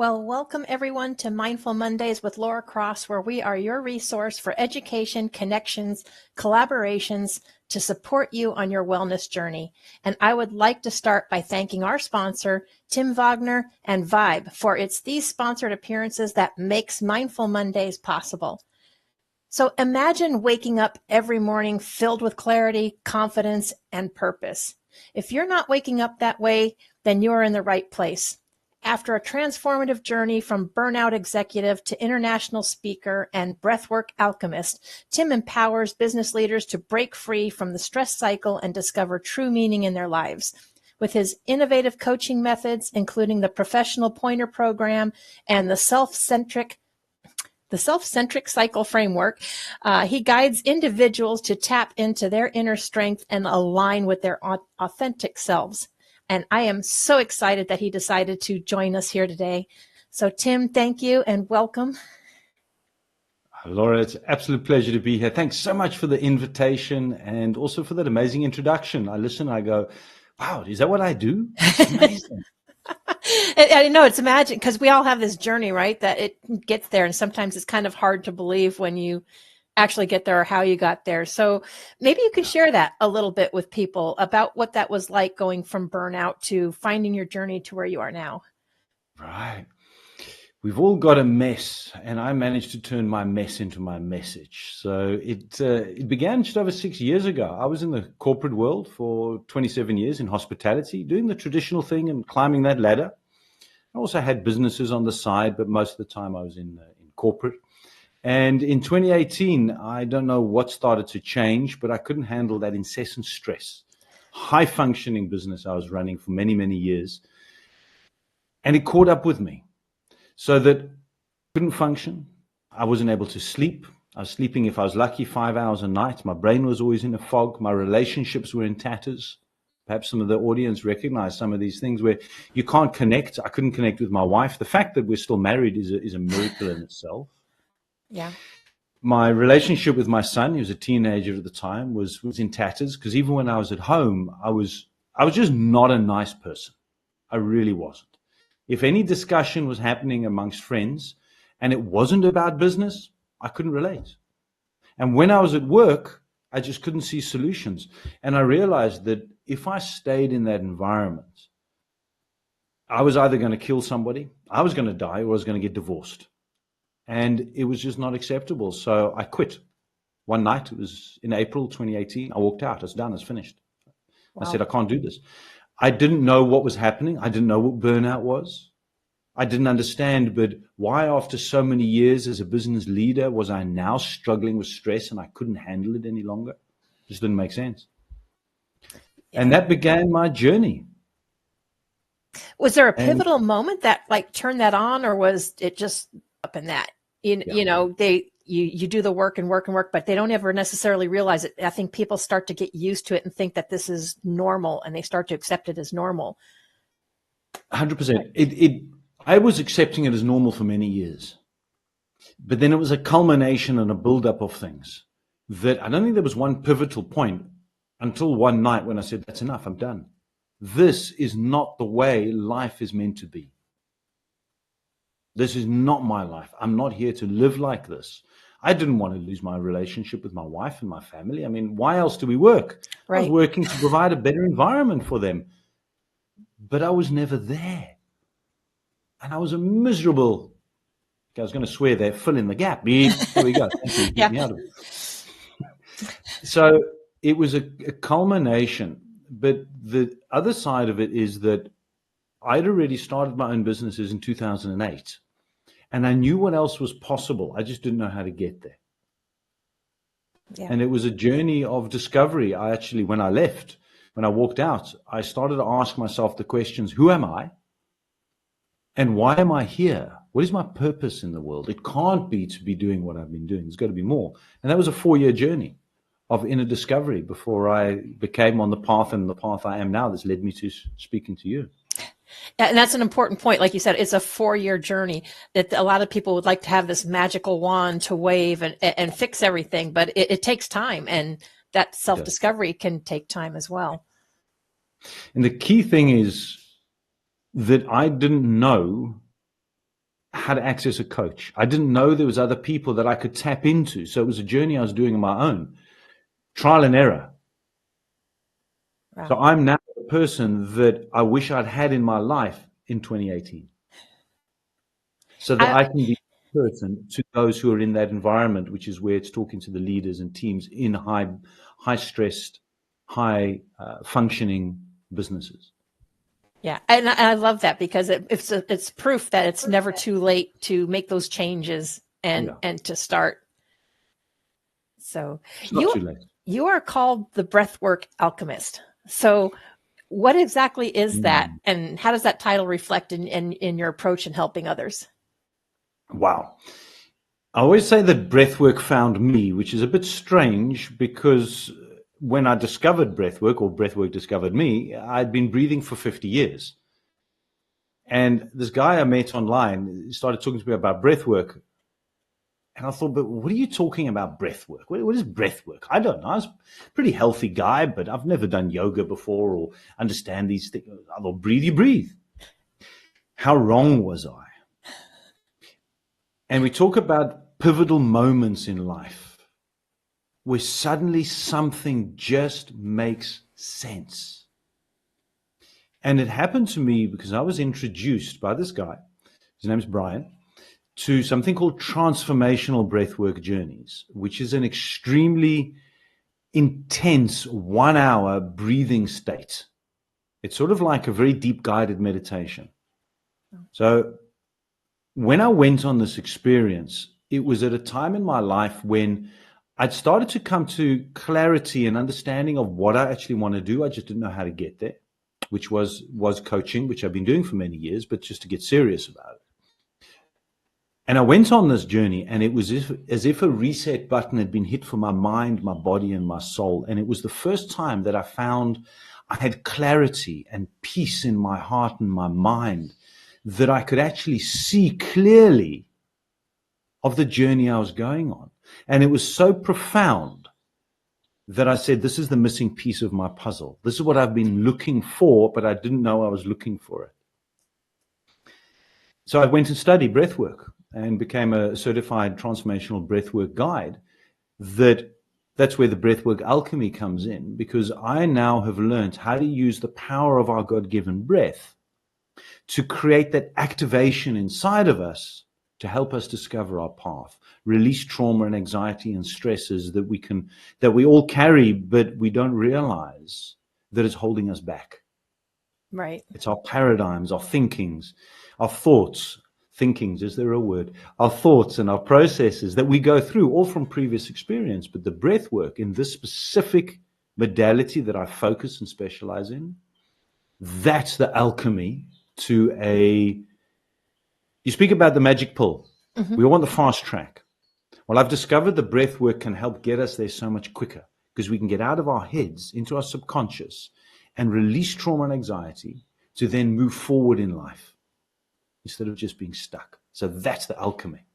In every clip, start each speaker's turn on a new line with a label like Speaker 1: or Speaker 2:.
Speaker 1: Well, welcome everyone to Mindful Mondays with Laura Cross, where we are your resource for education, connections, collaborations to support you on your wellness journey. And I would like to start by thanking our sponsor, Tim Wagner and Vibe, for it's these sponsored appearances that makes Mindful Mondays possible. So imagine waking up every morning filled with clarity, confidence, and purpose. If you're not waking up that way, then you're in the right place. After a transformative journey from burnout executive to international speaker and breathwork alchemist, Tim empowers business leaders to break free from the stress cycle and discover true meaning in their lives. With his innovative coaching methods, including the Professional Pointer Program and the Self Centric Cycle Framework, he guides individuals to tap into their inner strength and align with their authentic selves. And I am so excited that he decided to join us here today. So Tim, thank you and welcome.
Speaker 2: Laura, it's an absolute pleasure to be here. Thanks so much for the invitation and also for that amazing introduction. I listen, I go, wow, is that what I do? It's amazing.
Speaker 1: I know it's magic because we all have this journey, right? That it gets there. And sometimes it's kind of hard to believe when you actually get there or how you got there. So maybe you can share that a little bit with people about what that was like going from burnout to finding your journey to where you are now.
Speaker 2: Right. We've all got a mess, and I managed to turn my mess into my message. So it began just over 6 years ago. I was in the corporate world for 27 years in hospitality, doing the traditional thing and climbing that ladder. I also had businesses on the side, but most of the time I was in corporate. And in 2018, I don't know what started to change, but I couldn't handle that incessant stress. High functioning business I was running for many, many years. And it caught up with me so that I couldn't function. I wasn't able to sleep. I was sleeping, if I was lucky, 5 hours a night. My brain was always in a fog. My relationships were in tatters. Perhaps some of the audience recognize some of these things where you can't connect. I couldn't connect with my wife. The fact that we're still married is a miracle in itself.
Speaker 1: Yeah.
Speaker 2: My relationship with my son, he was a teenager at the time, was in tatters because even when I was at home, I was just not a nice person. I really wasn't. If any discussion was happening amongst friends and it wasn't about business, I couldn't relate. And when I was at work, I just couldn't see solutions. And I realized that if I stayed in that environment, I was either going to kill somebody, I was going to die, or I was going to get divorced. And it was just not acceptable. So I quit. One night, it was in April 2018, I walked out. It's done, it's finished. Wow. I said, I can't do this. I didn't know what was happening. I didn't know what burnout was. I didn't understand, but why after so many years as a business leader was I now struggling with stress and I couldn't handle it any longer? It just didn't make sense. Yeah. And that began my journey.
Speaker 1: Was there a pivotal moment that like turned that on, or was it just up in that? You know, you do the work and work and work, but they don't ever necessarily realize it. I think people start to get used to it and think that this is normal, and they start to accept it as normal.
Speaker 2: 100%. I was accepting it as normal for many years, but then it was a culmination and a buildup of things that I don't think there was one pivotal point until one night when I said, that's enough, I'm done. This is not the way life is meant to be. This is not my life. I'm not here to live like this. I didn't want to lose my relationship with my wife and my family. I mean, why else do we work? Right. I was working to provide a better environment for them, but I was never there. And I was a miserable, I was going to swear there, fill in the gap. Here we go. Thank you. Get me out of it. So it was a culmination. But the other side of it is that I'd already started my own businesses in 2008. And I knew what else was possible. I just didn't know how to get there. Yeah. And it was a journey of discovery. I actually, when I left, when I walked out, I started to ask myself the questions, who am I? And why am I here? What is my purpose in the world? It can't be to be doing what I've been doing. There's got to be more. And that was a 4-year journey of inner discovery before I became on the path and the path I am now that's led me to speaking to you.
Speaker 1: And that's an important point. Like you said, it's a 4-year journey that a lot of people would like to have this magical wand to wave and fix everything, but it takes time, and that self-discovery can take time as well.
Speaker 2: And the key thing is that I didn't know how to access a coach. I didn't know there was other people that I could tap into. So it was a journey I was doing on my own, trial and error.
Speaker 1: Wow.
Speaker 2: So I'm now the person that I wish I'd had in my life in 2018, so that I can be a person to those who are in that environment, which is where it's talking to the leaders and teams in high stressed, high functioning businesses.
Speaker 1: Yeah, and I love that because it's proof that it's never too late to make those changes and to start. So
Speaker 2: it's not too late.
Speaker 1: You are called the Breathwork Alchemist. So what exactly is that, and how does that title reflect in your approach in helping others?
Speaker 2: Wow. I always say that breathwork found me, which is a bit strange because when I discovered breathwork, or breathwork discovered me, I'd been breathing for 50 years. And this guy I met online started talking to me about breathwork. And I thought, but what are you talking about, breathwork? What is breathwork? I don't know. I was a pretty healthy guy, but I've never done yoga before or understand these things. I thought, breathe, you breathe. How wrong was I? And we talk about pivotal moments in life where suddenly something just makes sense. And it happened to me because I was introduced by this guy, his name's Brian, to something called transformational breathwork journeys, which is an extremely intense 1 hour breathing state. It's sort of like a very deep guided meditation. So when I went on this experience, it was at a time in my life when I'd started to come to clarity and understanding of what I actually want to do. I just didn't know how to get there, which was coaching, which I've been doing for many years, but just to get serious about it. And I went on this journey, and it was as if a reset button had been hit for my mind, my body, and my soul. And it was the first time that I found I had clarity and peace in my heart and my mind, that I could actually see clearly of the journey I was going on. And it was so profound that I said, this is the missing piece of my puzzle. This is what I've been looking for, but I didn't know I was looking for it. So I went and studied breathwork and became a certified transformational breathwork guide. That's where the breathwork alchemy comes in, because I now have learned how to use the power of our God-given breath to create that activation inside of us to help us discover our path, release trauma and anxiety and stresses that we all carry, but we don't realize that it's holding us back.
Speaker 1: Right.
Speaker 2: It's our paradigms, our thinkings, our thoughts. Thinkings, is there a word? Our thoughts and our processes that we go through, all from previous experience. But the breath work in this specific modality that I focus and specialize in, that's the alchemy to you speak about the magic pill. Mm-hmm. We all want the fast track. Well, I've discovered the breath work can help get us there so much quicker, because we can get out of our heads into our subconscious and release trauma and anxiety to then move forward in life instead of just being stuck. So that's the alchemy.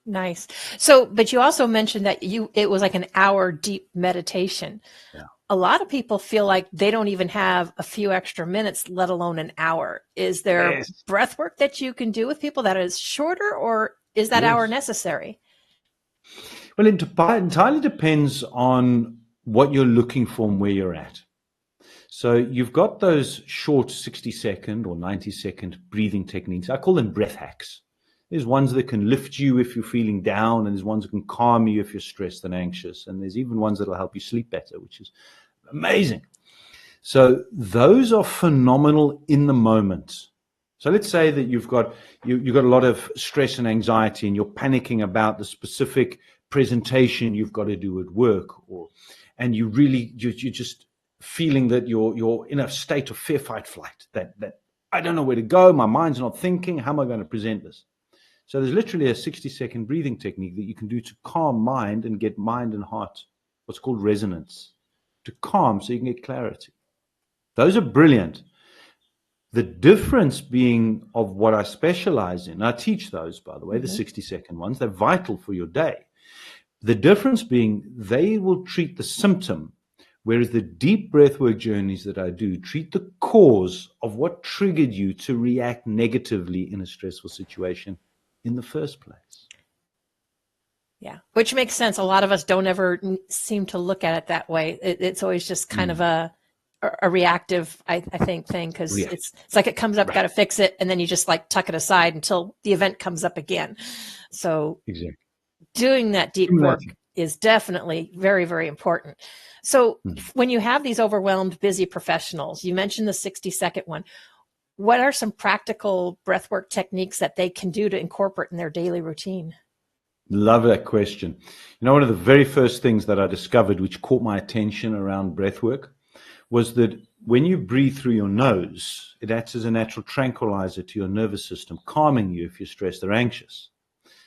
Speaker 1: Nice. So, but you also mentioned that it was like an hour deep meditation.
Speaker 2: Yeah.
Speaker 1: A lot of people feel like they don't even have a few extra minutes, let alone an hour. Is there breath work that you can do with people that is shorter, or is that hour necessary?
Speaker 2: Well, it entirely depends on what you're looking for and where you're at. So you've got those short 60-second or 90-second breathing techniques. I call them breath hacks. There's ones that can lift you if you're feeling down, and there's ones that can calm you if you're stressed and anxious. And there's even ones that will help you sleep better, which is amazing. So those are phenomenal in the moment. So let's say that you've got a lot of stress and anxiety, and you're panicking about the specific presentation you've got to do at work, and you're just feeling that you're in a state of fear, fight, flight, that I don't know where to go, my mind's not thinking, how am I going to present this? So there's literally a 60-second breathing technique that you can do to calm mind and get mind and heart, what's called resonance, to calm so you can get clarity. Those are brilliant. The difference being of what I specialize in, I teach those, by the way, the 60-second ones, they're vital for your day. The difference being they will treat the symptom, whereas the deep breathwork journeys that I do treat the cause of what triggered you to react negatively in a stressful situation in the first place.
Speaker 1: Yeah, which makes sense. A lot of us don't ever seem to look at it that way. It's always just kind of a reactive, I think, thing, because it's like it comes up, got to fix it, and then you just like tuck it aside until the event comes up again. So doing that deep work is definitely very, very important. So when you have these overwhelmed, busy professionals, you mentioned the 60-second one. What are some practical breathwork techniques that they can do to incorporate in their daily routine?
Speaker 2: Love that question. You know, one of the very first things that I discovered, which caught my attention around breathwork, was that when you breathe through your nose, it acts as a natural tranquilizer to your nervous system, calming you if you're stressed or anxious.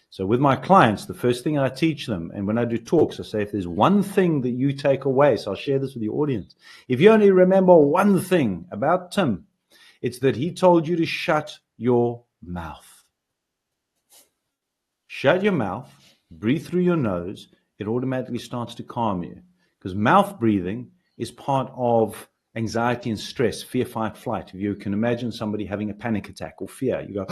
Speaker 2: So with my clients, the first thing I teach them, and when I do talks, I say, if there's one thing that you take away, so I'll share this with the audience. If you only remember one thing about Tim, it's that he told you to shut your mouth. Shut your mouth, breathe through your nose, it automatically starts to calm you. Because mouth breathing is part of anxiety and stress, fear, fight, flight. If you can imagine somebody having a panic attack or fear, you go,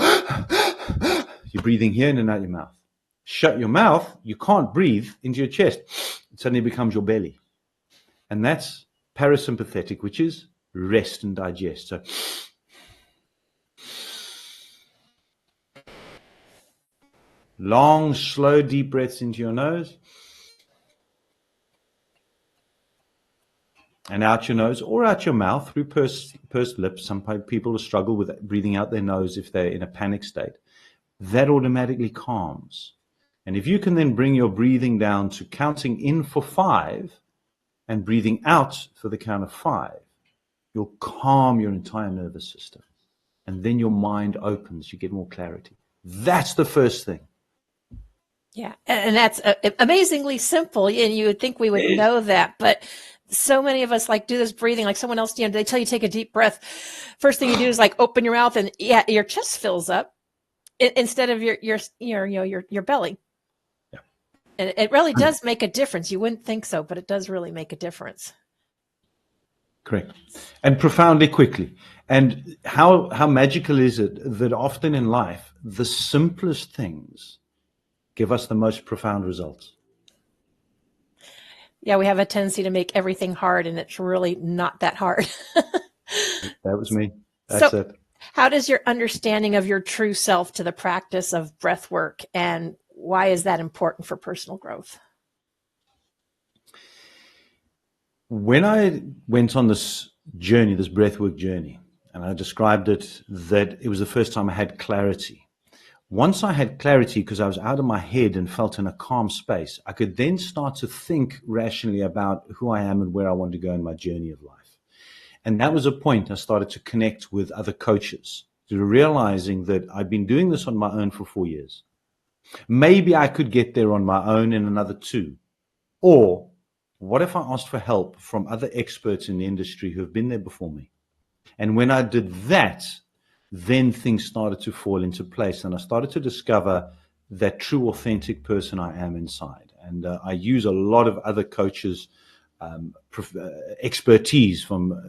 Speaker 2: you're breathing here and out your mouth. Shut your mouth, you can't breathe into your chest. It suddenly becomes your belly. And that's parasympathetic, which is rest and digest. So long, slow, deep breaths into your nose and out your nose or out your mouth through pursed lips. Some people will struggle with breathing out their nose if they're in a panic state. That automatically calms. And if you can then bring your breathing down to counting in for 5 and breathing out for the count of 5, you'll calm your entire nervous system. And then your mind opens, you get more clarity. That's the first thing.
Speaker 1: Yeah, and that's amazingly simple, and you would think we would know that, but so many of us like do this breathing, like someone else, they tell you take a deep breath. First thing you do is like open your mouth, and your chest fills up instead of your belly.
Speaker 2: Yeah.
Speaker 1: And it really does make a difference. You wouldn't think so, but it does really make a difference.
Speaker 2: Correct. And profoundly quickly. And how magical is it that often in life, the simplest things give us the most profound results?
Speaker 1: Yeah, we have a tendency to make everything hard, and it's really not that hard.
Speaker 2: That was me. That's it.
Speaker 1: How does your understanding of your true self to the practice of breath work, and why is that important for personal growth?
Speaker 2: When I went on this journey, this breathwork journey, and I described it that it was the first time I had clarity. Once I had clarity, because I was out of my head and felt in a calm space, I could then start to think rationally about who I am and where I want to go in my journey of life. And that was a point I started to connect with other coaches, to realizing that I'd been doing this on my own for 4 years. Maybe I could get there on my own in another 2. Or what if I asked for help from other experts in the industry who have been there before me? And when I did that, then things started to fall into place. And I started to discover that true, authentic person I am inside. And I use a lot of other coaches' expertise from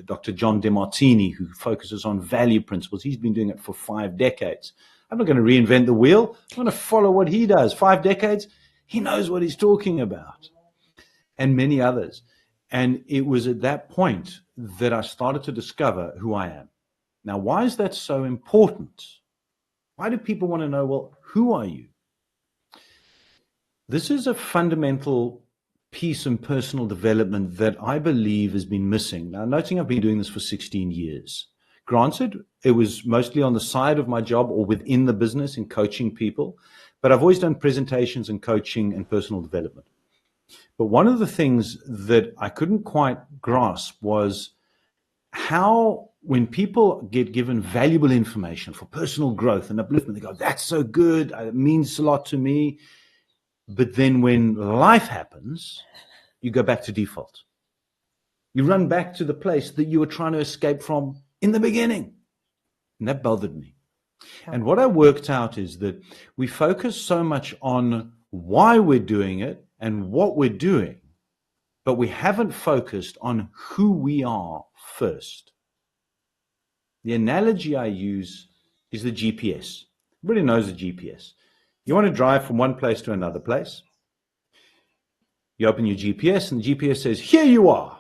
Speaker 2: Dr. John DeMartini, who focuses on value principles. He's been doing it for 5 decades. I'm not going to reinvent the wheel. I'm going to follow what he does. 5 decades, he knows what he's talking about. And many others. And it was at that point that I started to discover who I am. Now, why is that so important? Why do people want to know, well, who are you? This is a fundamental piece in personal development that I believe has been missing. Now, noting I've been doing this for 16 years. Granted, it was mostly on the side of my job or within the business in coaching people, but I've always done presentations and coaching and personal development. But one of the things that I couldn't quite grasp was how, when people get given valuable information for personal growth and upliftment, they go, that's so good, it means a lot to me. But then when life happens, you go back to default. You run back to the place that you were trying to escape from in the beginning. And that bothered me. And what I worked out is that we focus so much on why we're doing it and what we're doing, but we haven't focused on who we are first. The analogy I use is the GPS. Everybody knows the GPS. You want to drive from one place to another place. You open your GPS and the GPS says, here you are.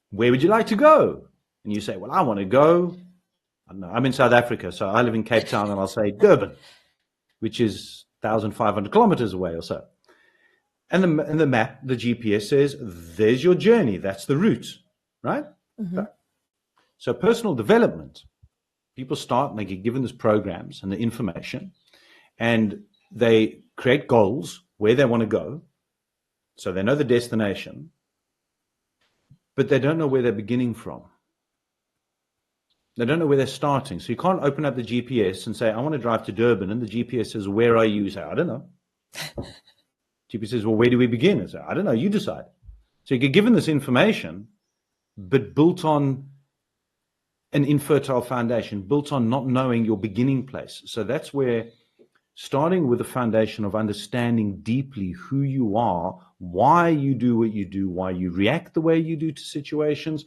Speaker 2: Where would you like to go? And you say, well, I want to go. I don't know, I'm in South Africa, so I live in Cape Town, and I'll say Durban, which is 1,500 kilometers away or so. And the map, the GPS says, there's your journey. That's the route, right?
Speaker 1: Mm-hmm.
Speaker 2: So personal development, people start and they get given these programs and the information, and they create goals where they want to go. So they know the destination, but they don't know where they're beginning from. They don't know where they're starting. So you can't open up the GPS and say, I want to drive to Durban. And the GPS says, where are you? You say, I don't know. GPS says, well, where do we begin? I say, I don't know. You decide. So you get given this information, but built on an infertile foundation, built on not knowing your beginning place. So that's where starting with the foundation of understanding deeply who you are, why you do what you do, why you react the way you do to situations,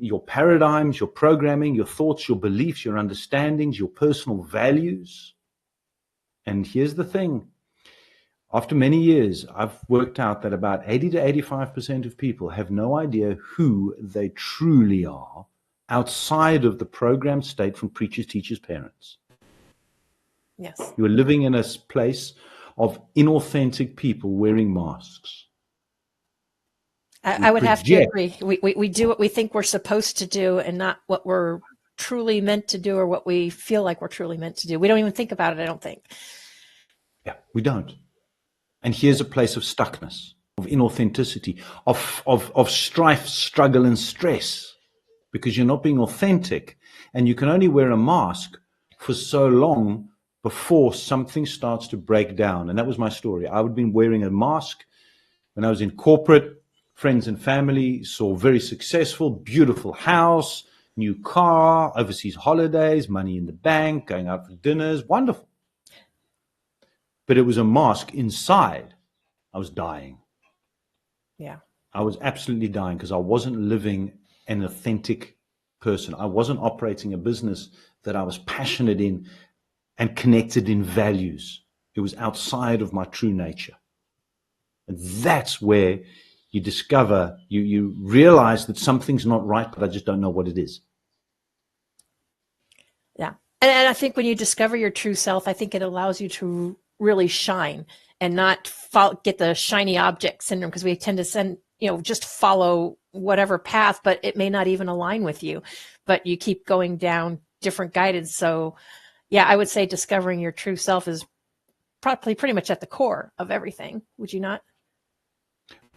Speaker 2: your paradigms, your programming, your thoughts, your beliefs, your understandings, your personal values. And here's the thing. After many years, I've worked out that about 80 to 85% of people have no idea who they truly are outside of the programmed state from preachers, teachers, parents.
Speaker 1: Yes.
Speaker 2: You are living in a place of inauthentic people wearing masks.
Speaker 1: I would have to agree. We do what we think we're supposed to do and not what we're truly meant to do or what we feel like we're truly meant to do. We don't even think about it, I don't think.
Speaker 2: Yeah, we don't. And here's a place of stuckness, of inauthenticity, of strife, struggle, and stress, because you're not being authentic. And you can only wear a mask for so long before something starts to break down. And that was my story. I had been wearing a mask when I was in corporate. Friends and family saw very successful, beautiful house, new car, overseas holidays, money in the bank, going out for dinners, wonderful. But it was a mask inside. I was dying.
Speaker 1: Yeah.
Speaker 2: I was absolutely dying because I wasn't living an authentic person. I wasn't operating a business that I was passionate in and connected in values. It was outside of my true nature. And that's where you discover, you realize that something's not right, but I just don't know what it is.
Speaker 1: Yeah. And I think when you discover your true self, I think it allows you to really shine and not get the shiny object syndrome, because we tend to just follow whatever path, but it may not even align with you, but you keep going down different guidance. So yeah, I would say discovering your true self is probably pretty much at the core of everything. Would you not?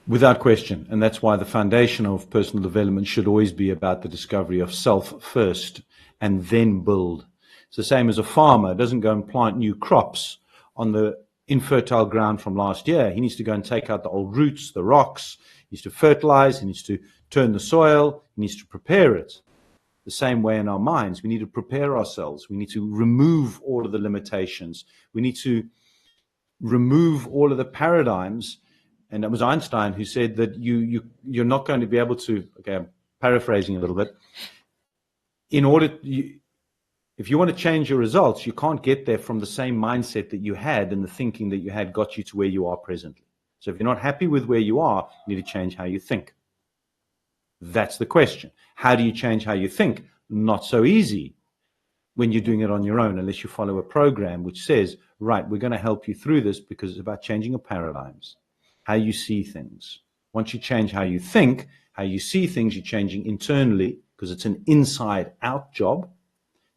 Speaker 2: Without question. And that's why the foundation of personal development should always be about the discovery of self first and then build. It's the same as a farmer doesn't go and plant new crops on the infertile ground from last year. He needs to go and take out the old roots, the rocks. He needs to fertilize. He needs to turn the soil. He needs to prepare it. The same way in our minds, we need to prepare ourselves. We need to remove all of the limitations. We need to remove all of the paradigms. And that was Einstein who said that you're not going to be able to, okay, I'm paraphrasing a little bit. If you want to change your results, you can't get there from the same mindset that you had, and the thinking that you had got you to where you are presently. So if you're not happy with where you are, you need to change how you think. That's the question. How do you change how you think? Not so easy when you're doing it on your own, unless you follow a program which says, right, we're going to help you through this because it's about changing your paradigms, how you see things. Once you change how you think, how you see things, you're changing internally, because it's an inside-out job.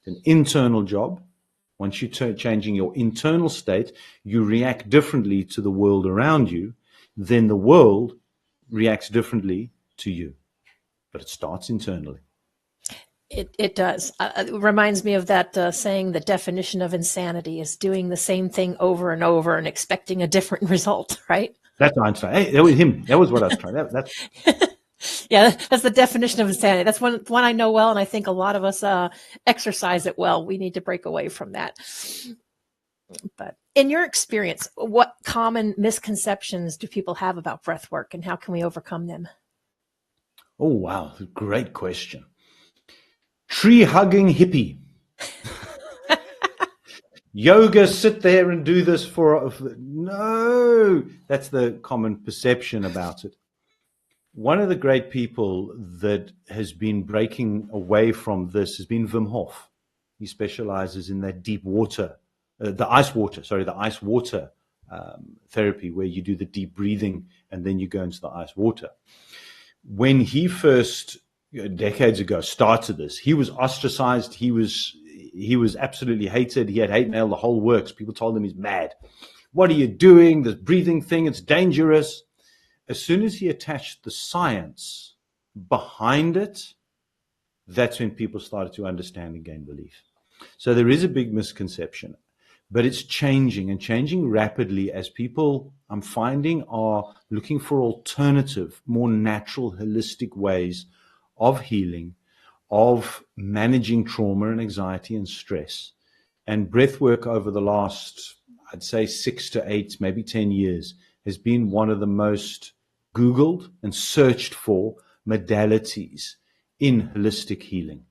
Speaker 2: It's an internal job. Once you're changing your internal state, you react differently to the world around you. Then the world reacts differently to you. But it starts internally.
Speaker 1: It does. It reminds me of that saying, the definition of insanity is doing the same thing over and over and expecting a different result, right?
Speaker 2: That's Einstein. Hey, that was him. That was what I was trying.
Speaker 1: Yeah, that's the definition of insanity. That's one I know well, and I think a lot of us exercise it well. We need to break away from that. But in your experience, what common misconceptions do people have about breath work, and how can we overcome them?
Speaker 2: Oh, wow. Great question. Tree hugging hippie. yoga, sit there and do this no, that's the common perception about it. One of the great people that has been breaking away from this has been Wim Hof. He specializes in that deep water, the ice water therapy, where you do the deep breathing and then you go into the ice water. When he first, decades ago, started this, he was ostracized. He was absolutely hated. He had hate mail, the whole works. People told him he's mad. What are you doing? This breathing thing, it's dangerous. As soon as he attached the science behind it, that's when people started to understand and gain belief. So there is a big misconception, but it's changing and changing rapidly as people, I'm finding, are looking for alternative, more natural, holistic ways of healing, of managing trauma and anxiety and stress. And breathwork over the last, I'd say 6 to 8, maybe 10 years, has been one of the most Googled and searched for modalities in holistic healing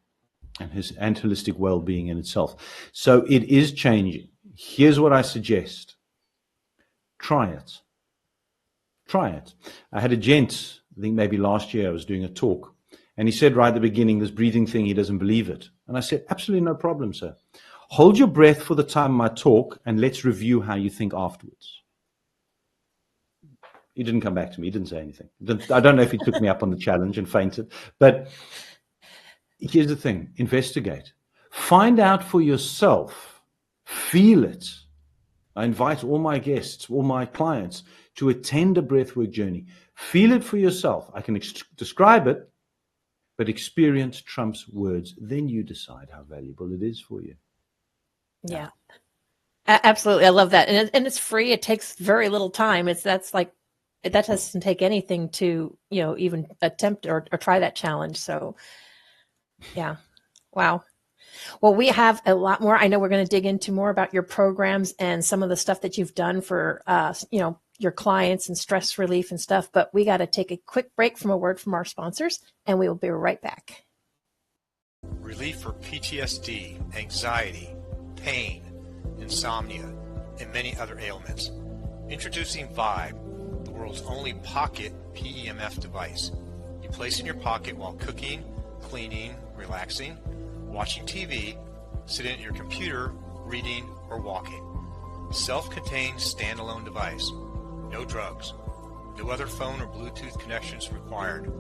Speaker 2: and holistic well-being in itself. So it is changing. Here's what I suggest. Try it. Try it. I had a gent, I think maybe last year, I was doing a talk, and he said right at the beginning, this breathing thing, he doesn't believe it. And I said, absolutely no problem, sir. Hold your breath for the time of my talk, and let's review how you think afterwards. He didn't come back to me. He didn't say anything. I don't know if he took me up on the challenge and fainted. But here's the thing. Investigate. Find out for yourself. Feel it. I invite all my guests, all my clients to attend a breathwork journey. Feel it for yourself. I can describe it, but experience trumps words. Then you decide how valuable it is for you.
Speaker 1: Yeah, absolutely. I love that. And it's free. It takes very little time. That doesn't take anything to, even attempt or try that challenge. So yeah. Wow. Well, we have a lot more. I know we're going to dig into more about your programs and some of the stuff that you've done for, your clients and stress relief and stuff, but we got to take a quick break from a word from our sponsors, and we will be right back.
Speaker 3: Relief for PTSD, anxiety, pain, insomnia, and many other ailments. Introducing Vibe, the world's only pocket PEMF device. You place in your pocket while cooking, cleaning, relaxing, watching TV, sitting at your computer, reading, or walking. Self-contained standalone device. No drugs. No other phone or Bluetooth connections required.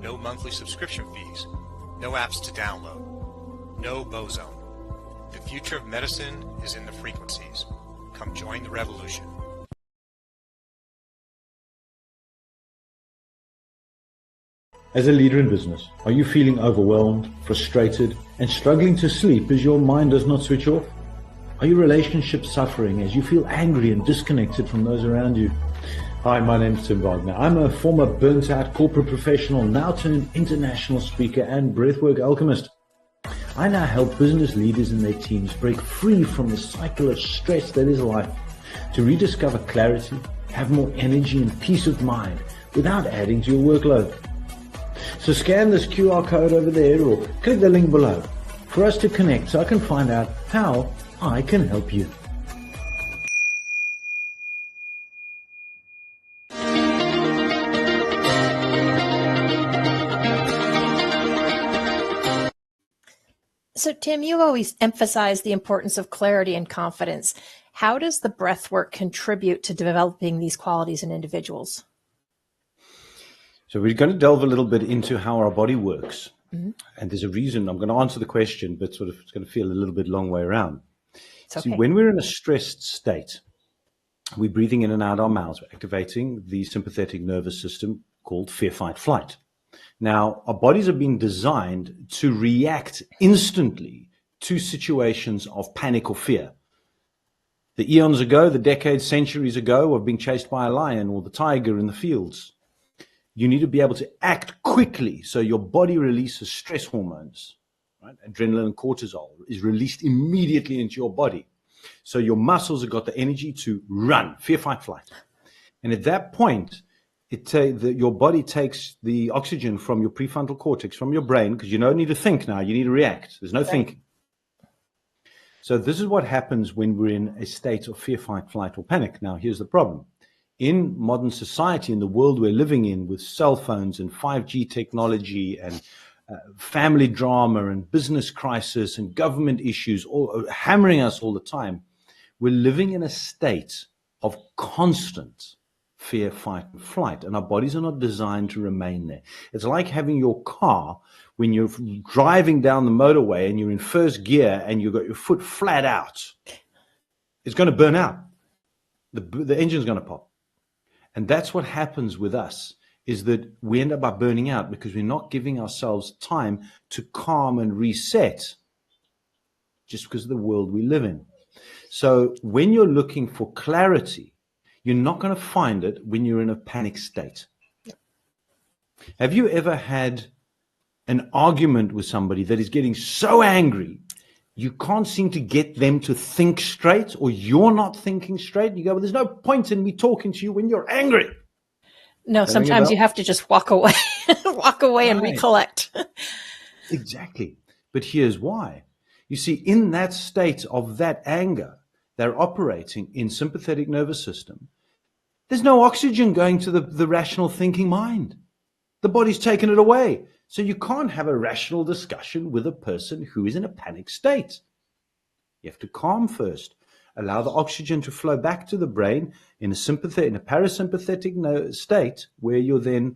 Speaker 3: No monthly subscription fees. No apps to download. No Bozone. The future of medicine is in the frequencies. Come join the revolution.
Speaker 2: As a leader in business, are you feeling overwhelmed, frustrated, and struggling to sleep as your mind does not switch off? Are your relationships suffering as you feel angry and disconnected from those around you? Hi, my name is Tim Wagner. I'm a former burnt-out corporate professional, now turned international speaker and breathwork alchemist. I now help business leaders and their teams break free from the cycle of stress that is life, to rediscover clarity, have more energy and peace of mind without adding to your workload. So scan this QR code over there or click the link below for us to connect so I can find out how I can help you.
Speaker 1: So, Tim, you always emphasize the importance of clarity and confidence. How does the breath work contribute to developing these qualities in individuals?
Speaker 2: So we're going to delve a little bit into how our body works. Mm-hmm. And there's a reason I'm going to answer the question, but sort of it's going to feel a little bit long way around.
Speaker 1: Okay.
Speaker 2: See, when we're in a stressed state, we're breathing in and out our mouths, we're activating the sympathetic nervous system called fear, fight, flight. Now, our bodies have been designed to react instantly to situations of panic or fear. The eons ago, the decades, centuries ago, of being chased by a lion or the tiger in the fields. You need to be able to act quickly so your body releases stress hormones, right? Adrenaline and cortisol is released immediately into your body. So your muscles have got the energy to run, fear, fight, flight. And at that point, your body takes the oxygen from your prefrontal cortex, from your brain, because you don't need to think now, you need to react. There's no thinking. So this is what happens when we're in a state of fear, fight, flight, or panic. Now, here's the problem. In modern society, in the world we're living in, with cell phones and 5G technology and family drama and business crisis and government issues all hammering us all the time, we're living in a state of constant fear, fight, and flight, and our bodies are not designed to remain there. It's like having your car when you're driving down the motorway and you're in first gear and you've got your foot flat out. It's going to burn out. The engine's going to pop. And that's what happens with us, is that we end up by burning out because we're not giving ourselves time to calm and reset just because of the world we live in. So when you're looking for clarity, you're not going to find it when you're in a panic state. Have you ever had an argument with somebody that is getting so angry you can't seem to get them to think straight, or you're not thinking straight? You go, well, there's no point in me talking to you when you're angry.
Speaker 1: No, sometimes you have to just walk away, and
Speaker 2: Right.
Speaker 1: recollect.
Speaker 2: Exactly. But here's why. You see, in that state of that anger, they're operating in sympathetic nervous system. There's no oxygen going to the rational thinking mind. The body's taken it away. So you can't have a rational discussion with a person who is in a panic state. You have to calm first. Allow the oxygen to flow back to the brain in a parasympathetic state where you're then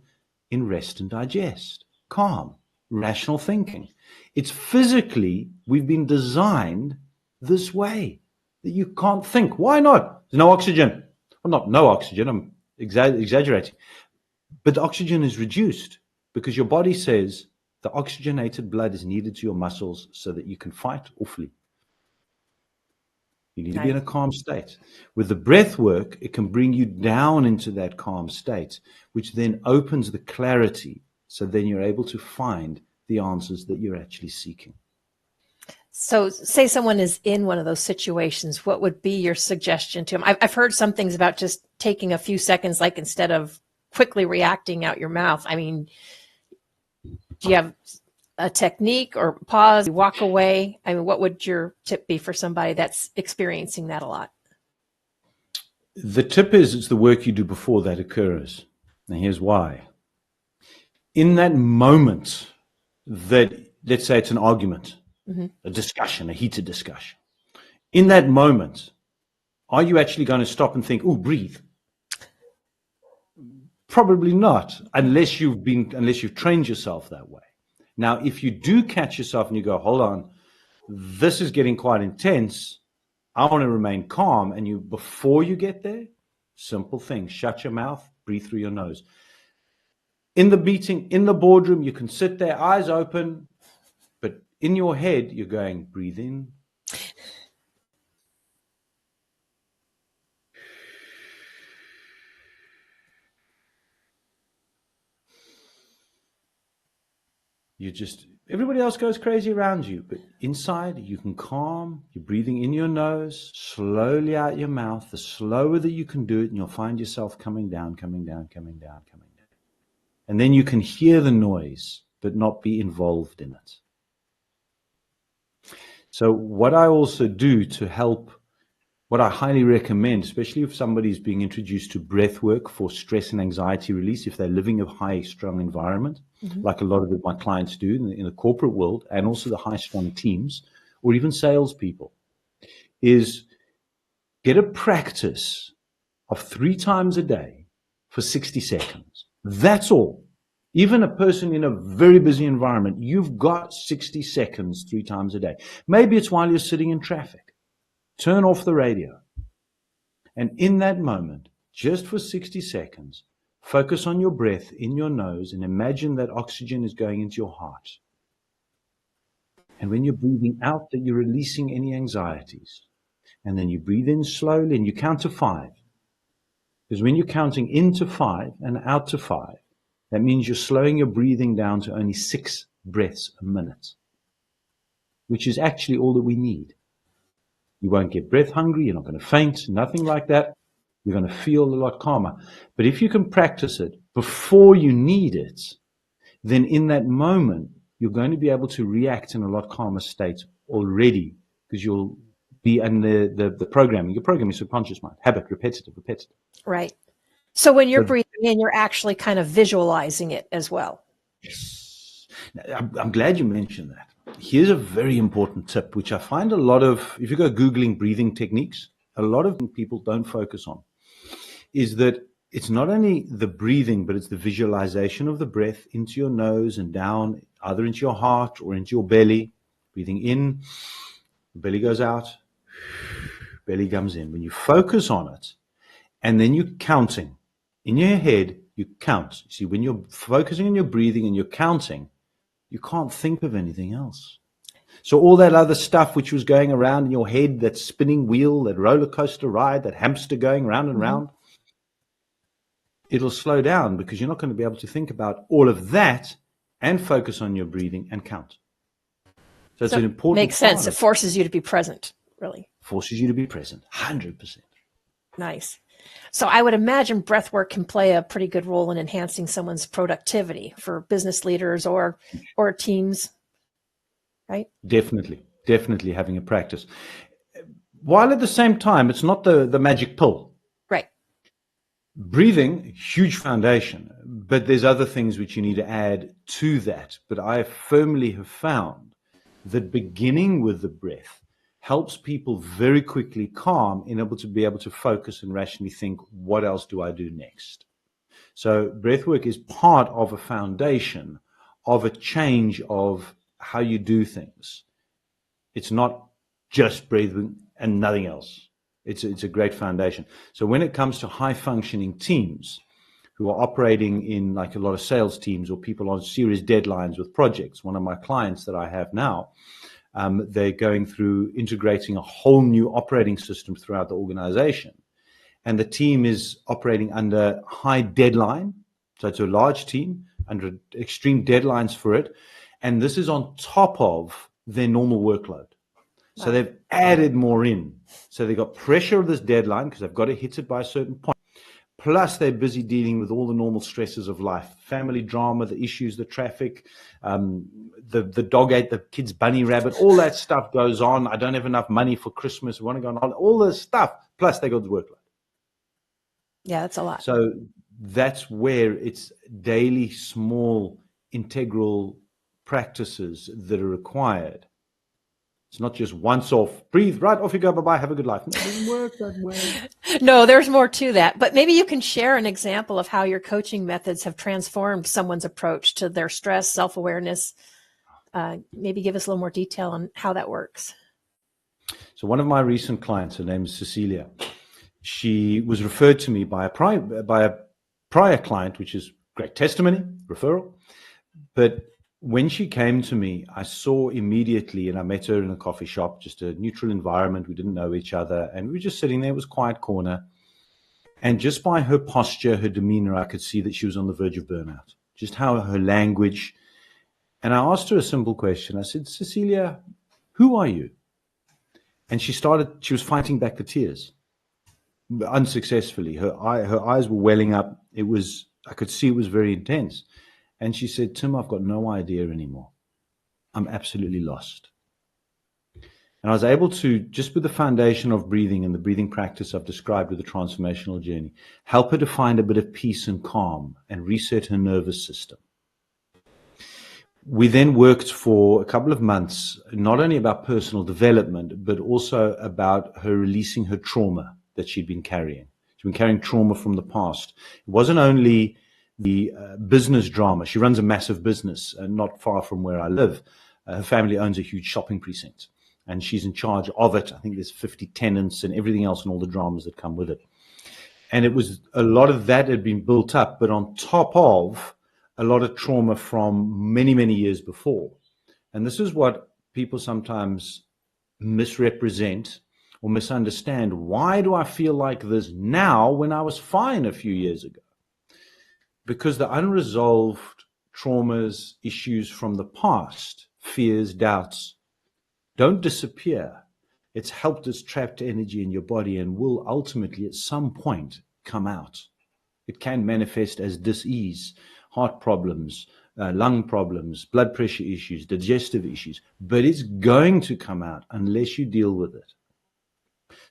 Speaker 2: in rest and digest. Calm, rational thinking. It's physically, we've been designed this way, that you can't think. Why not? There's no oxygen. Well, not no oxygen, I'm exaggerating. But the oxygen is reduced because your body says the oxygenated blood is needed to your muscles so that you can fight or flee. You need to be in a calm state. With the breath work, it can bring you down into that calm state, which then opens the clarity. So then you're able to find the answers that you're actually seeking.
Speaker 1: So say someone is in one of those situations, what would be your suggestion to them? I've heard some things about just taking a few seconds, like instead of quickly reacting out your mouth. I mean, do you have a technique or pause, you walk away? I mean, what would your tip be for somebody that's experiencing that a lot?
Speaker 2: The tip is it's the work you do before that occurs. Now, here's why. In that moment that, let's say it's an argument, a discussion, a heated discussion. In that moment, are you actually going to stop and think, oh, breathe? Probably not, unless you've trained yourself that way. Now, if you do catch yourself and you go, hold on, this is getting quite intense, I want to remain calm, and you, before you get there, simple thing, shut your mouth, breathe through your nose. In the meeting, in the boardroom, you can sit there, eyes open, but in your head, you're going, breathe in. Everybody else goes crazy around you, but inside you can calm, you're breathing in your nose, slowly out your mouth. The slower that you can do it, and you'll find yourself coming down, coming down, coming down, coming down. And then you can hear the noise, but not be involved in it. So what I also do to help, what I highly recommend, especially if somebody's being introduced to breath work for stress and anxiety release, if they're living in a high-strung environment, like a lot of my clients do in the corporate world, and also the high-strung teams, or even salespeople, is get a practice of 3 times a day for 60 seconds. That's all. Even a person in a very busy environment, you've got 60 seconds 3 times a day. Maybe it's while you're sitting in traffic. Turn off the radio. And in that moment, just for 60 seconds, focus on your breath in your nose and imagine that oxygen is going into your heart. And when you're breathing out, that you're releasing any anxieties. And then you breathe in slowly and you count to 5. Because when you're counting into 5 and out to 5, that means you're slowing your breathing down to only 6 breaths a minute, which is actually all that we need. You won't get breath hungry. You're not going to faint, nothing like that. You're going to feel a lot calmer. But if you can practice it before you need it, then in that moment, you're going to be able to react in a lot calmer state already, because you'll the programming. You're programming subconscious mind, habit, repetitive.
Speaker 1: Right. So when you're
Speaker 2: So
Speaker 1: breathing in, you're actually kind of visualizing it as well.
Speaker 2: yes. I'm glad you mentioned that. Here's a very important tip, which I find a lot of, if you go Googling breathing techniques, a lot of people don't focus on, is that it's not only the breathing, but it's the visualization of the breath into your nose and down, either into your heart or into your belly. Breathing in, the belly goes out, belly comes in. When you focus on it, and then you're counting. In your head, you count. See, when you're focusing on your breathing and you're counting, you can't think of anything else. So all that other stuff which was going around in your head, that spinning wheel, that roller coaster ride, that hamster going round and round, it'll slow down because you're not going to be able to think about all of that and focus on your breathing and count. So it's an important
Speaker 1: makes sense.
Speaker 2: part.
Speaker 1: It forces you to be present, really.
Speaker 2: Forces you to be present, 100%.
Speaker 1: Nice. So I would imagine breathwork can play a pretty good role in enhancing someone's productivity for business leaders or teams, right?
Speaker 2: Definitely having a practice. While at the same time, it's not the magic pill.
Speaker 1: Right.
Speaker 2: Breathing, huge foundation, but there's other things which you need to add to that. But I firmly have found that beginning with the breath helps people very quickly calm and able to focus and rationally think, what else do I do next? So breathwork is part of a foundation of a change of how you do things. It's not just breathing and nothing else. It's a great foundation. So when it comes to high functioning teams who are operating in like a lot of sales teams or people on serious deadlines with projects, one of my clients that I have now, they're going through integrating a whole new operating system throughout the organization. And the team is operating under high deadline. So it's a large team under extreme deadlines for it. And this is on top of their normal workload. So they've added more in. So they've got pressure of this deadline because they've got to hit it by a certain point. Plus, they're busy dealing with all the normal stresses of life, family drama, the issues, the traffic, the dog ate the kid's bunny rabbit, all that stuff goes on. I don't have enough money for Christmas. I want to go on holiday, all this stuff. Plus, they got the workload.
Speaker 1: Yeah, that's a lot.
Speaker 2: So that's where it's daily, small, integral practices that are required. It's not just once off, breathe, right, off you go, bye-bye, have a good life. No, it doesn't work that way.
Speaker 1: No, there's more to that. But maybe you can share an example of how your coaching methods have transformed someone's approach to their stress, self-awareness. Maybe give us a little more detail on how that works.
Speaker 2: So one of my recent clients, her name is Cecilia. She was referred to me by a prior client, which is great testimony, referral. But when she came to me, I saw immediately, and I met her in a coffee shop, just a neutral environment. We didn't know each other. And we were just sitting there. It was a quiet corner. And just by her posture, her demeanor, I could see that she was on the verge of burnout. Just how her language. And I asked her a simple question. I said, Cecilia, who are you? And she was fighting back the tears. Unsuccessfully. Her eyes were welling up. I could see it was very intense. And she said, Tim, I've got no idea anymore. I'm absolutely lost. And I was able to, just with the foundation of breathing and the breathing practice I've described with the transformational journey, help her to find a bit of peace and calm and reset her nervous system. We then worked for a couple of months, not only about personal development, but also about her releasing her trauma that she'd been carrying. She'd been carrying trauma from the past. It wasn't only the business drama. She runs a massive business not far from where I live. Her family owns a huge shopping precinct, and she's in charge of it. I think there's 50 tenants and everything else and all the dramas that come with it. And it was a lot of that had been built up, but on top of a lot of trauma from many, many years before. And this is what people sometimes misrepresent or misunderstand. Why do I feel like this now when I was fine a few years ago? Because the unresolved traumas, issues from the past, fears, doubts, don't disappear. It's helped as trapped energy in your body and will ultimately at some point come out. It can manifest as dis-ease, heart problems, lung problems, blood pressure issues, digestive issues, but it's going to come out unless you deal with it.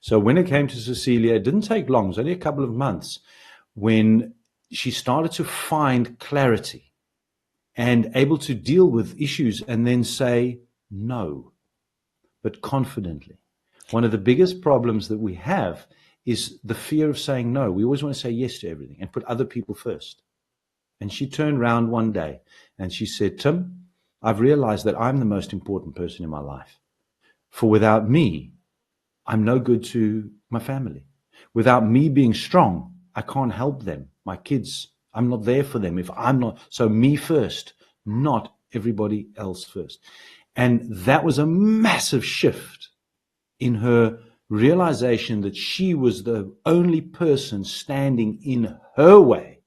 Speaker 2: So when it came to Cecilia, it didn't take long. It was only a couple of months when she started to find clarity and able to deal with issues and then say no, but confidently. One of the biggest problems that we have is the fear of saying no. We always want to say yes to everything and put other people first. And she turned around one day and she said, Tim, I've realized that I'm the most important person in my life. For without me, I'm no good to my family. Without me being strong, I can't help them. My kids, I'm not there for them if I'm not. So me first, not everybody else first. And that was a massive shift in her realization that she was the only person standing in her way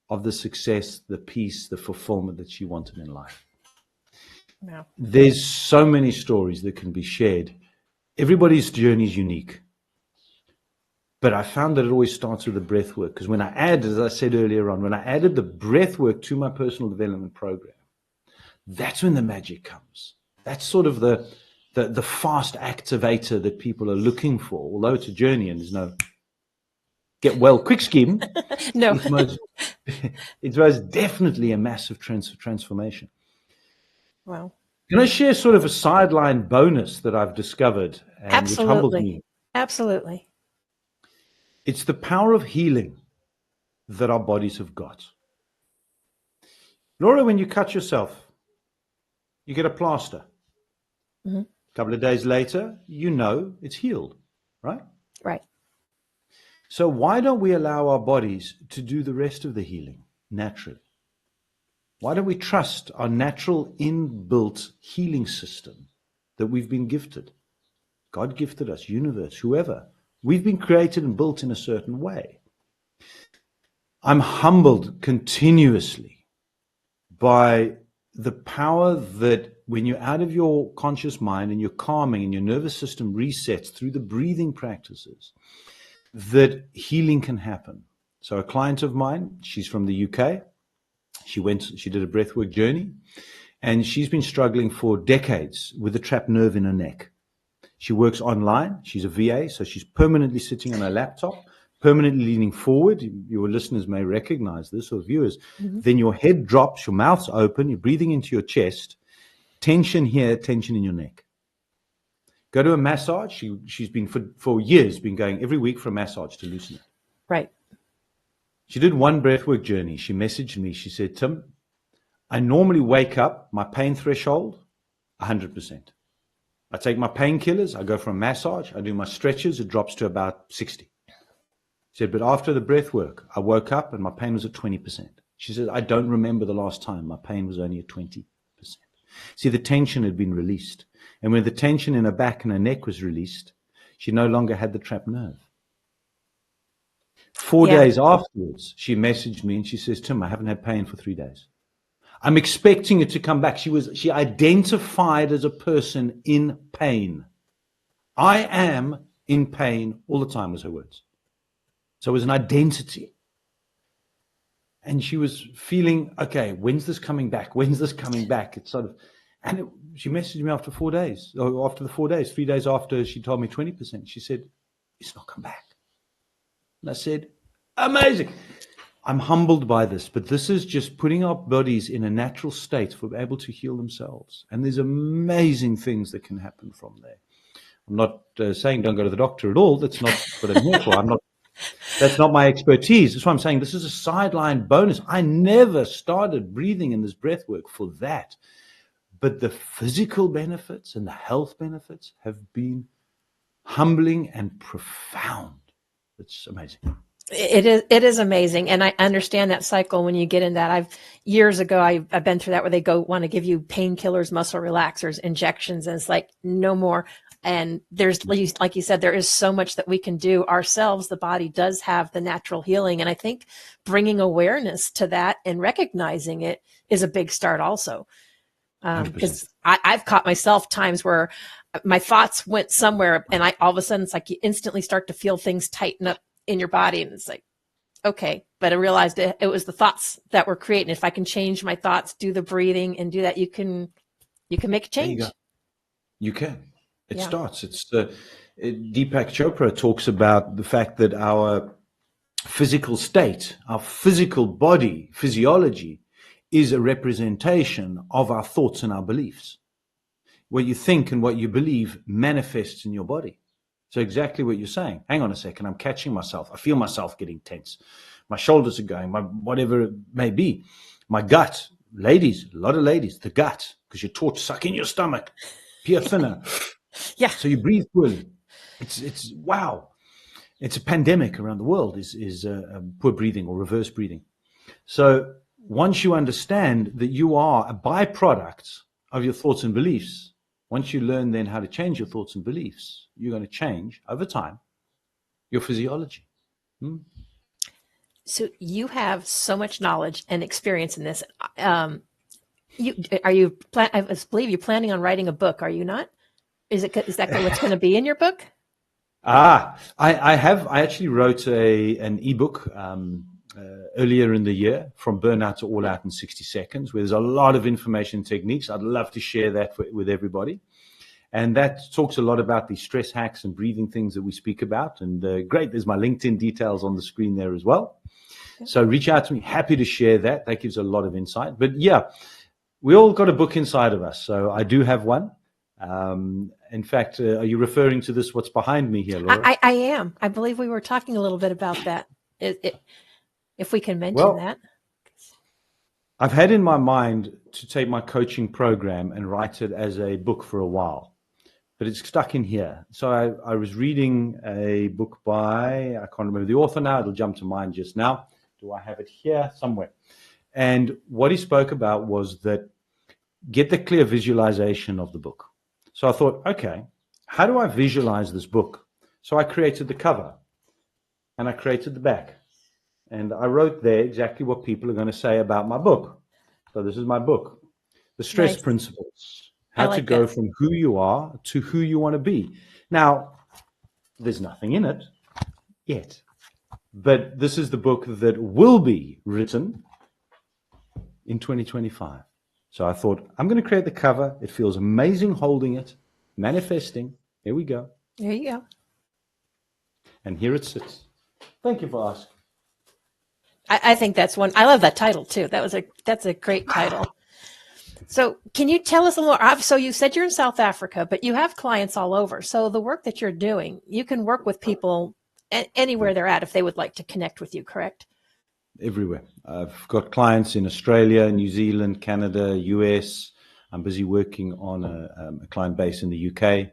Speaker 2: of the success, the peace, the fulfillment that she wanted in life.
Speaker 1: Wow.
Speaker 2: There's so many stories that can be shared. Everybody's journey is unique. But I found that it always starts with the breath work. Because when I add, as I said earlier on, when I added the breath work to my personal development program, that's when the magic comes. That's sort of the fast activator that people are looking for. Although it's a journey and there's no get well quick scheme,
Speaker 1: No.
Speaker 2: it's most definitely a massive transformation.
Speaker 1: Wow.
Speaker 2: Can I share sort of a sideline bonus that I've discovered and which humbled
Speaker 1: Absolutely.
Speaker 2: me?
Speaker 1: Absolutely.
Speaker 2: It's the power of healing that our bodies have got. Laura, when you cut yourself, you get a plaster.
Speaker 1: Mm-hmm.
Speaker 2: A couple of days later, you know it's healed, right?
Speaker 1: Right.
Speaker 2: So why don't we allow our bodies to do the rest of the healing naturally? Why don't we trust our natural inbuilt healing system that we've been gifted? God gifted us, universe, whoever. We've been created and built in a certain way. I'm humbled continuously by the power that when you're out of your conscious mind and you're calming and your nervous system resets through the breathing practices, that healing can happen. So a client of mine, she's from the UK. She did a breathwork journey, and she's been struggling for decades with a trapped nerve in her neck. She works online. She's a VA, so she's permanently sitting on her laptop, permanently leaning forward. Your listeners may recognize this, or viewers. Mm-hmm. Then your head drops, your mouth's open, you're breathing into your chest, tension here, tension in your neck. Go to a massage. She's been for years been going every week for a massage to loosen it.
Speaker 1: Right.
Speaker 2: She did one breathwork journey. She messaged me. She said, Tim, I normally wake up, my pain threshold, 100%. I take my painkillers, I go for a massage, I do my stretches, it drops to about 60. She said, but after the breath work, I woke up and my pain was at 20%. She said, I don't remember the last time my pain was only at 20%. See, the tension had been released. And when the tension in her back and her neck was released, she no longer had the trapped nerve. 4 days afterwards, she messaged me and she says, Tim, I haven't had pain for 3 days. I'm expecting it to come back. She identified as a person in pain. I am in pain all the time was her words. So it was an identity. And she was feeling, okay, when's this coming back? When's this coming back? It's sort of, she messaged me after 4 days, or after the 4 days, 3 days after she told me 20%. She said, it's not come back. And I said, amazing. I'm humbled by this, but this is just putting our bodies in a natural state for able to heal themselves. And there's amazing things that can happen from there. I'm not saying don't go to the doctor at all. That's not what I'm here for. That's not my expertise. That's why I'm saying this is a sideline bonus. I never started breathing in this breath work for that. But the physical benefits and the health benefits have been humbling and profound. It's amazing.
Speaker 1: It is amazing. And I understand that cycle when you get in that. Years ago, I've been through that where they want to give you painkillers, muscle relaxers, injections, and it's like, no more. And there's, like you said, there is so much that we can do ourselves. The body does have the natural healing. And I think bringing awareness to that and recognizing it is a big start also. Because I've caught myself times where my thoughts went somewhere and all of a sudden it's like you instantly start to feel things tighten up in your body. And it's like, okay, but I realized it was the thoughts that were creating. If I can change my thoughts, do the breathing and do that, you can make a change.
Speaker 2: You can. It starts. Deepak Chopra talks about the fact that our physical state, our physical body, physiology, is a representation of our thoughts and our beliefs. What you think and what you believe manifests in your body. So exactly what you're saying. Hang on a second, I'm catching myself. I feel myself getting tense. My shoulders are going, whatever it may be. My gut, ladies, a lot of ladies, the gut, because you're taught to suck in your stomach, pure thinner.
Speaker 1: Yeah.
Speaker 2: So you breathe poorly. It's wow. It's a pandemic around the world is poor breathing or reverse breathing. So once you understand that you are a byproduct of your thoughts and beliefs, once you learn then how to change your thoughts and beliefs, you're going to change over time your physiology.
Speaker 1: So you have so much knowledge and experience in this. I believe you're planning on writing a book, are you not? Is that what's going to be in your book?
Speaker 2: I actually wrote an ebook earlier in the year, From Burnout to All Out in 60 Seconds, where there's a lot of information techniques. I'd love to share that with everybody. And that talks a lot about the stress hacks and breathing things that we speak about. And great, there's my LinkedIn details on the screen there as well. So reach out to me. Happy to share that. That gives a lot of insight. But yeah, we all got a book inside of us. So I do have one. In fact, are you referring to this, what's behind me here, Laura?
Speaker 1: I am. I believe we were talking a little bit about that. If we can mention that.
Speaker 2: I've had in my mind to take my coaching program and write it as a book for a while, but it's stuck in here. So I was reading a book by, I can't remember the author now, it'll jump to mind just now. Do I have it here somewhere? And what he spoke about was that get the clear visualization of the book. So I thought, okay, how do I visualize this book? So I created the cover and I created the back. And I wrote there exactly what people are going to say about my book. So this is my book, The Stress Principles, how to go from who you are to who you want to be. Now, there's nothing in it yet, but this is the book that will be written in 2025. So I thought, I'm going to create the cover. It feels amazing holding it, manifesting. Here we go.
Speaker 1: There you go.
Speaker 2: And here it sits. Thank you for asking.
Speaker 1: I think that's one. I love that title too. That's a great title. So can you tell us a little more? So you said you're in South Africa, but you have clients all over. So the work that you're doing, you can work with people anywhere they're at if they would like to connect with you, correct?
Speaker 2: Everywhere. I've got clients in Australia, New Zealand, Canada, US. I'm busy working on a client base in the UK.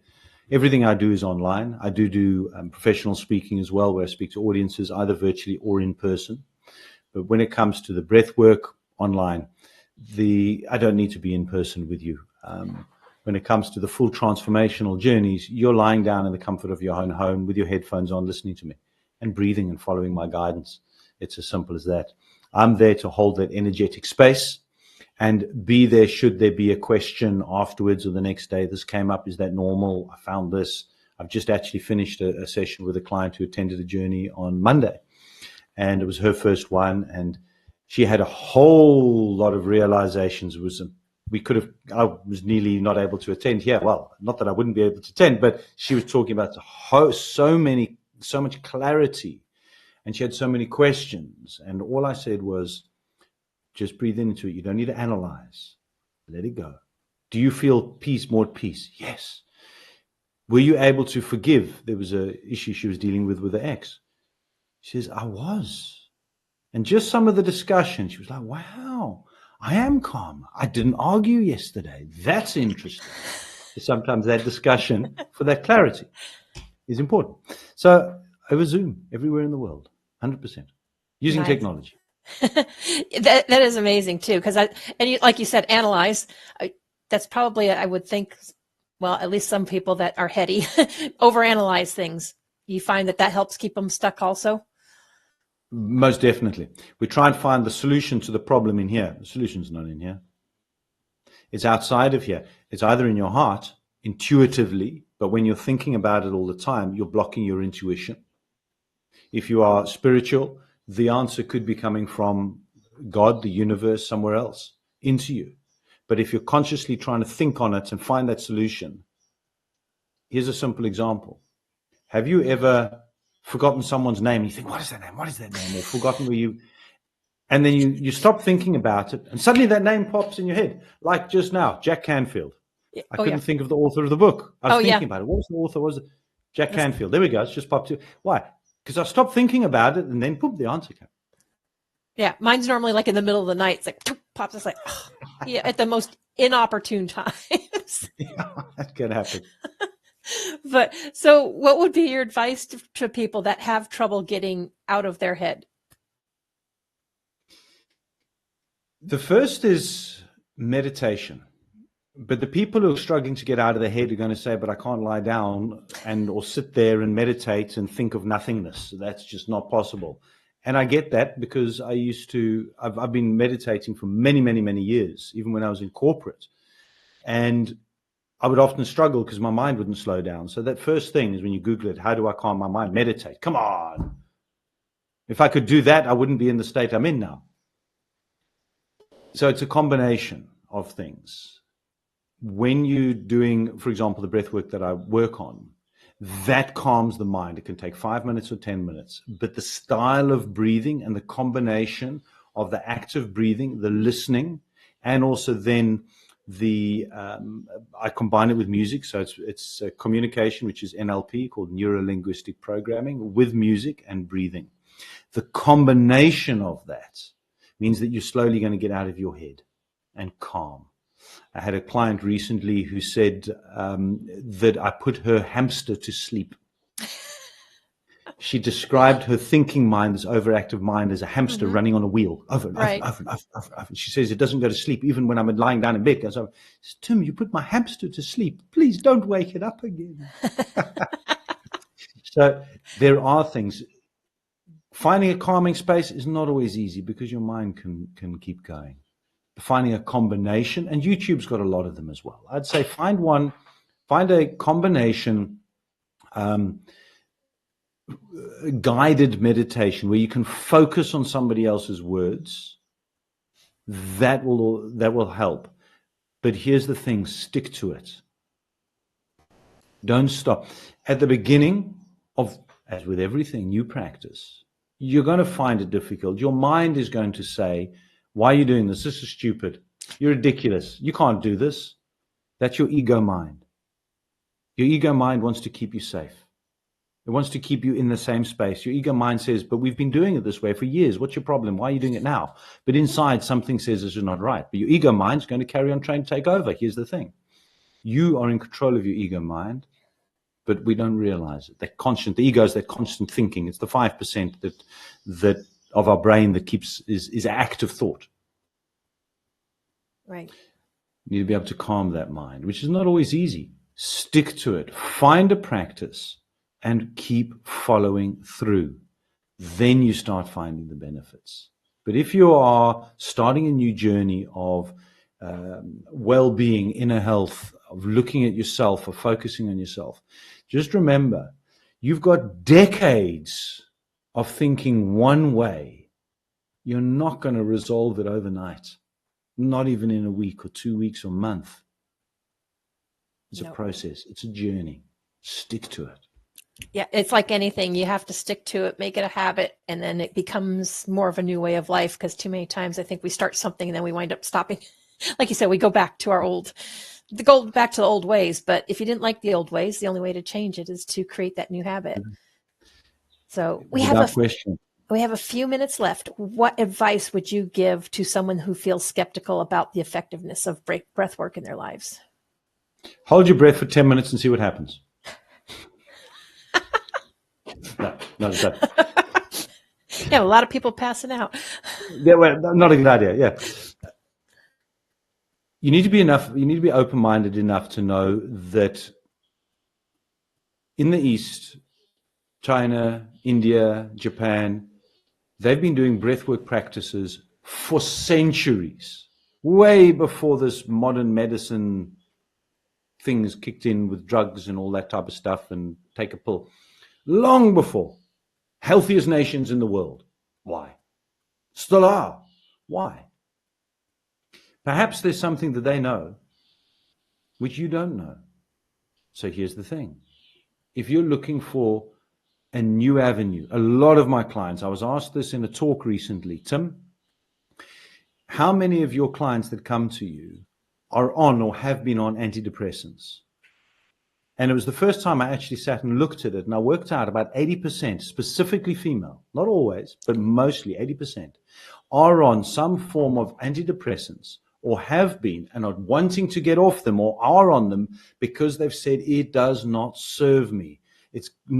Speaker 2: Everything I do is online. I do professional speaking as well, where I speak to audiences either virtually or in person. But when it comes to the breathwork online, I don't need to be in person with you. When it comes to the full transformational journeys, you're lying down in the comfort of your own home with your headphones on, listening to me and breathing and following my guidance. It's as simple as that. I'm there to hold that energetic space and be there should there be a question afterwards or the next day. This came up. Is that normal? I found this. I've just actually finished a session with a client who attended a journey on Monday. And it was her first one. And she had a whole lot of realizations. I was nearly not able to attend here. Well, not that I wouldn't be able to attend, but she was talking about so much clarity. And she had so many questions. And all I said was, just breathe into it. You don't need to analyze. Let it go. Do you feel peace, more peace? Yes. Were you able to forgive? There was an issue she was dealing with the ex. She says, I was. And just some of the discussion, she was like, wow, I am calm. I didn't argue yesterday. That's interesting. Sometimes that discussion for that clarity is important. So over Zoom, everywhere in the world, 100%, using technology.
Speaker 1: that is amazing too, because like you said, analyze. That's probably, I would think, well, at least some people that are heady overanalyze things. You find that helps keep them stuck also?
Speaker 2: Most definitely. We try and find the solution to the problem in here. The solution's not in here. It's outside of here. It's either in your heart, intuitively, but when you're thinking about it all the time, you're blocking your intuition. If you are spiritual, the answer could be coming from God, the universe, somewhere else, into you. But if you're consciously trying to think on it and find that solution, here's a simple example. Have you ever forgotten someone's name? You think, what is that name? What is that name? Or forgotten where you, and then you stop thinking about it, and suddenly that name pops in your head. Like just now, Jack Canfield. I couldn't think of the author of the book. I was thinking about it. What was the author? Was it Jack Canfield? There we go. It's just popped in. Why? Because I stopped thinking about it, and then boom, the answer came.
Speaker 1: Yeah, mine's normally like in the middle of the night. It's like pops. It's like at the most inopportune times.
Speaker 2: Yeah, that can happen.
Speaker 1: But so, what would be your advice to people that have trouble getting out of their head?
Speaker 2: The first is meditation. But the people who are struggling to get out of their head are going to say, but I can't lie down or sit there and meditate and think of nothingness. That's just not possible. And I get that because I've been meditating for many, many, many years, even when I was in corporate. And I would often struggle because my mind wouldn't slow down. So that first thing is when you Google it, how do I calm my mind? Meditate. Come on. If I could do that, I wouldn't be in the state I'm in now. So it's a combination of things. When you're doing, for example, the breath work that I work on, that calms the mind. It can take 5 minutes or 10 minutes. But the style of breathing and the combination of the active breathing, the listening, and also then I combine it with music. So it's communication, which is NLP, called neuro-linguistic programming, with music and breathing. The combination of that means that you're slowly going to get out of your head and calm. I had a client recently who said that I put her hamster to sleep. She described her thinking mind, this overactive mind, as a hamster running on a wheel over and over. She says it doesn't go to sleep even when I'm lying down in bed. I said, Tim, you put my hamster to sleep. Please don't wake it up again. So there are things. Finding a calming space is not always easy because your mind can keep going. Finding a combination, and YouTube's got a lot of them as well. I'd say find a combination guided meditation where you can focus on somebody else's words. That will help. But here's the thing, stick to it. Don't stop. At the beginning of, as with everything you practice, you're going to find it difficult. Your mind is going to say, why are you doing this? This is stupid. You're ridiculous. You can't do this. That's your ego mind. Your ego mind wants to keep you safe. It wants to keep you in the same space. Your ego mind says, but we've been doing it this way for years. What's your problem? Why are you doing it now? But inside, something says this is not right. But your ego mind is going to carry on trying to take over. Here's the thing. You are in control of your ego mind, but we don't realize it. The ego is that constant thinking. It's the 5% that of our brain that is active thought.
Speaker 1: Right.
Speaker 2: You need to be able to calm that mind, which is not always easy. Stick to it. Find a practice and keep following through. Then you start finding the benefits. But if you are starting a new journey of well-being, inner health, of looking at yourself, of focusing on yourself, just remember, you've got decades of thinking one way. You're not going to resolve it overnight, not even in a week or 2 weeks or a month. It's a process. It's a journey. Stick to it.
Speaker 1: Yeah, it's like anything. You have to stick to it, make it a habit, and then it becomes more of a new way of life, because too many times I think we start something and then we wind up stopping. Like you said, we go back to back to the old ways. But if you didn't like the old ways, the only way to change it is to create that new habit. So we have a few minutes left. What advice would you give to someone who feels skeptical about the effectiveness of breath work in their lives?
Speaker 2: Hold your breath for 10 minutes and see what happens. No,
Speaker 1: Yeah, a lot of people passing out.
Speaker 2: Yeah, well, not a good idea. Yeah. You need to be open-minded enough to know that in the East, China, India, Japan, they've been doing breathwork practices for centuries, way before this modern medicine things kicked in with drugs and all that type of stuff and take a pill. Long before. Healthiest nations in the world. Why? Still are. Why? Perhaps there's something that they know which you don't know. So here's the thing. if you're looking for a new avenue, a lot of my clients, I was asked this in a talk recently, Tim, how many of your clients that come to you are on or have been on antidepressants? And it was the first time I actually sat and looked at it, and I worked out about 80%, specifically female, not always, but mostly 80%, are on some form of antidepressants or have been and are wanting to get off them or are on them because they've said it does not serve me.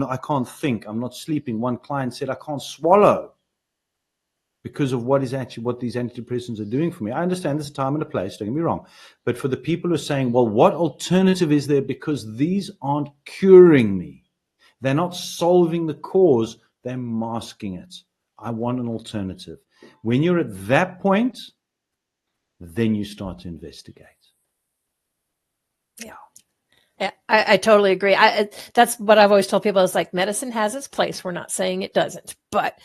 Speaker 2: I can't think, I'm not sleeping. One client said I can't swallow because of what these antidepressants are doing for me. I understand there's a time and a place, don't get me wrong. But for the people who are saying, well, what alternative is there? Because these aren't curing me. They're not solving the cause. They're masking it. I want an alternative. When you're at that point, then you start to investigate.
Speaker 1: Yeah. Yeah, I totally agree. That's what I've always told people is like medicine has its place. We're not saying it doesn't, but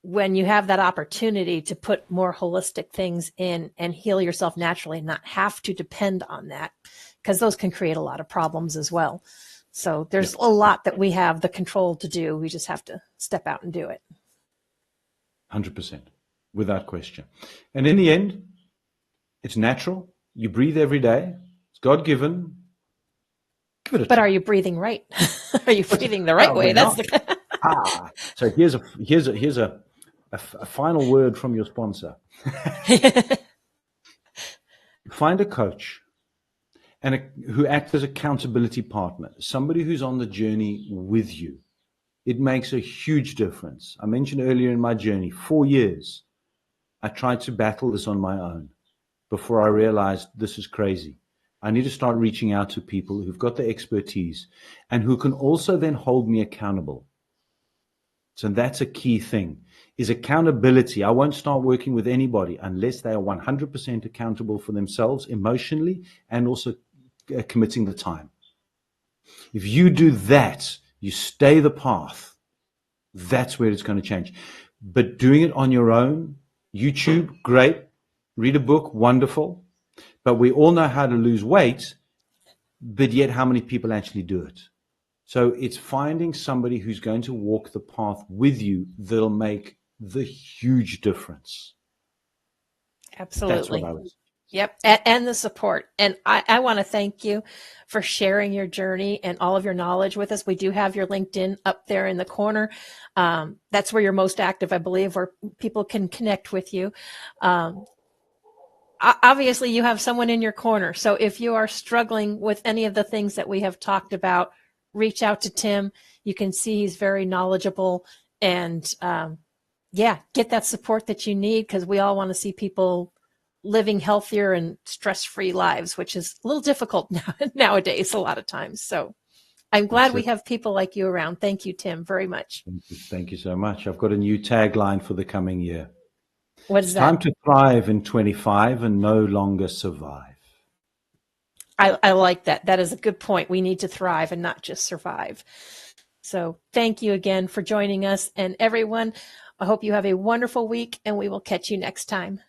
Speaker 1: when you have that opportunity to put more holistic things in and heal yourself naturally and not have to depend on that, because those can create a lot of problems as well. So there's a lot that we have the control to do. We just have to step out and do it.
Speaker 2: 100%, without question. And in the end, it's natural. You breathe every day. It's God-given. Give it a
Speaker 1: But
Speaker 2: try.
Speaker 1: Are you breathing right? Are you breathing the right way? That's the
Speaker 2: So here's a final word from your sponsor. Find a coach who acts as accountability partner, somebody who's on the journey with you. It makes a huge difference. I mentioned earlier in my journey, 4 years, I tried to battle this on my own before I realized this is crazy. I need to start reaching out to people who've got the expertise and who can also then hold me accountable. So that's a key thing, is accountability. I won't start working with anybody unless they are 100% accountable for themselves emotionally and also committing the time. If you do that, you stay the path, that's where it's going to change. But doing it on your own, YouTube, great. Read a book, wonderful. But we all know how to lose weight, but yet how many people actually do it? So it's finding somebody who's going to walk the path with you that'll make the huge difference.
Speaker 1: Absolutely.
Speaker 2: That's what I was.
Speaker 1: Yep. And the support. And I want to thank you for sharing your journey and all of your knowledge with us. We do have your LinkedIn up there in the corner. That's where you're most active, I believe, where people can connect with you. Obviously, you have someone in your corner. So if you are struggling with any of the things that we have talked about, reach out to Tim. You can see he's very knowledgeable and get that support that you need, because we all want to see people living healthier and stress-free lives, which is a little difficult nowadays a lot of times. So I'm glad we have people like you around. Thank you, Tim, very much.
Speaker 2: Thank you so much. I've got a new tagline for the coming year.
Speaker 1: What is
Speaker 2: it's
Speaker 1: that?
Speaker 2: Time to thrive in 25 and no longer survive.
Speaker 1: I like that. That is a good point. We need to thrive and not just survive. So thank you again for joining us. And everyone, I hope you have a wonderful week, and we will catch you next time.